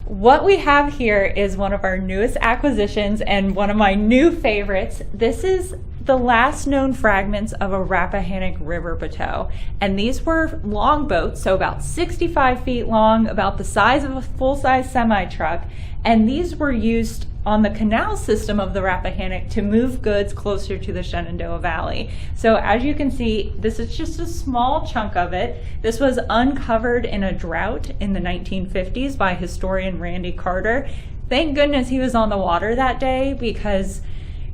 What we have here is one of our newest acquisitions and one of my new favorites. This is the last known fragments of a Rappahannock River Batteau. And these were long boats, so about 65 feet long, about the size of a full-size semi-truck. And these were used on the canal system of the Rappahannock to move goods closer to the Shenandoah Valley. So as you can see, this is just a small chunk of it. This was uncovered in a drought in the 1950s by historian Randy Carter. Thank goodness he was on the water that day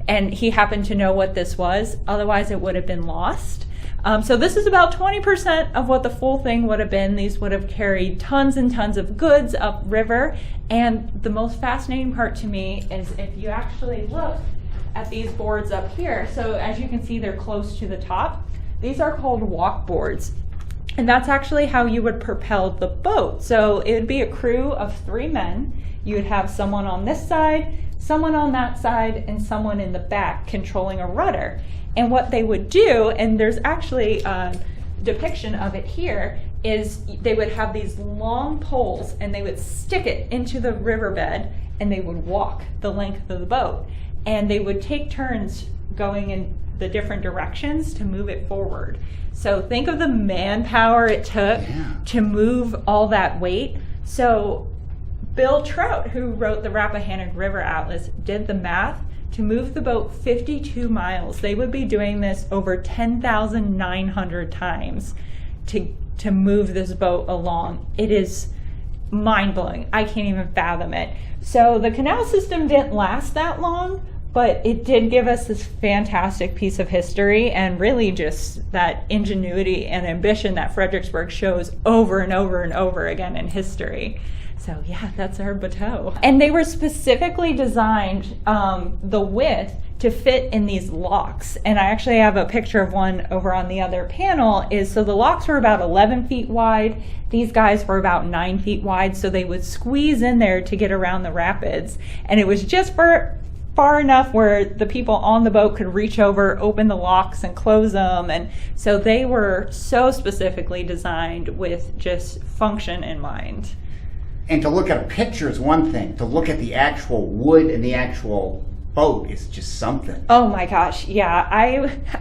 and he happened to know what this was, otherwise it would have been lost. So this is about 20% of what the full thing would have been. These would have carried tons and tons of goods upriver. And the most fascinating part to me is if you actually look at these boards up here, so as you can see, they're close to the top. These are called walk boards. And that's actually how you would propel the boat. So it would be a crew of 3 men. You would have someone on this side, someone on that side, and someone in the back controlling a rudder. And what they would do, and there's actually a depiction of it here, is they would have these long poles and they would stick it into the riverbed and they would walk the length of the boat. And they would take turns going in the different directions to move it forward. So think of the manpower it took to move all that weight. So Bill Trout, who wrote the Rappahannock River Atlas, did the math. To move the boat 52 miles, they would be doing this over 10,900 times to move this boat along. It is mind-blowing. I can't even fathom it. So the canal system didn't last that long, but it did give us this fantastic piece of history and really just that ingenuity and ambition that Fredericksburg shows over and over and over again in history. So yeah, that's our Batteau. And they were specifically designed, the width, to fit in these locks. And I actually have a picture of one over on the other panel. So the locks were about 11 feet wide. These guys were about 9 feet wide, so they would squeeze in there to get around the rapids. And it was just far enough where the people on the boat could reach over, open the locks and close them. And so they were so specifically designed with just function in mind. And to look at a picture is one thing. To look at the actual wood and the actual boat is just something. Oh my gosh, yeah.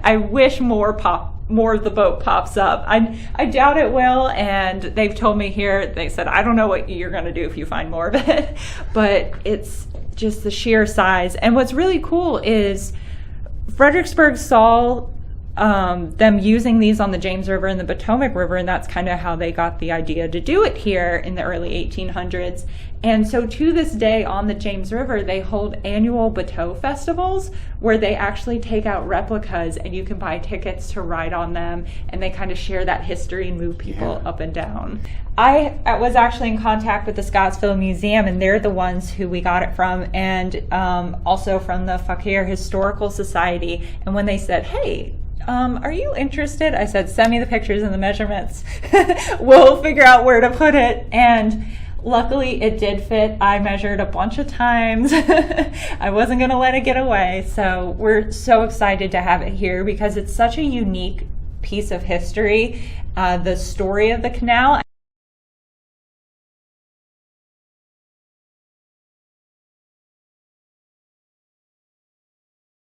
I wish more of the boat pops up. I doubt it will, and they've told me here, they said, I don't know what you're going to do if you find more of it, but it's just the sheer size. And what's really cool is Fredericksburg saw them using these on the James River and the Potomac River, and that's kind of how they got the idea to do it here in the early 1800s. And so to this day on the James River, they hold annual Batteau festivals where they actually take out replicas and you can buy tickets to ride on them, and they kind of share that history and move people up and down. I was actually in contact with the Scottsville Museum, and they're the ones who we got it from, and also from the Fauquier Historical Society. And when they said, hey, are you interested? I said, send me the pictures and the measurements. We'll figure out where to put it. And luckily it did fit. I measured a bunch of times. I wasn't going to let it get away. So we're so excited to have it here because it's such a unique piece of history, the story of the canal.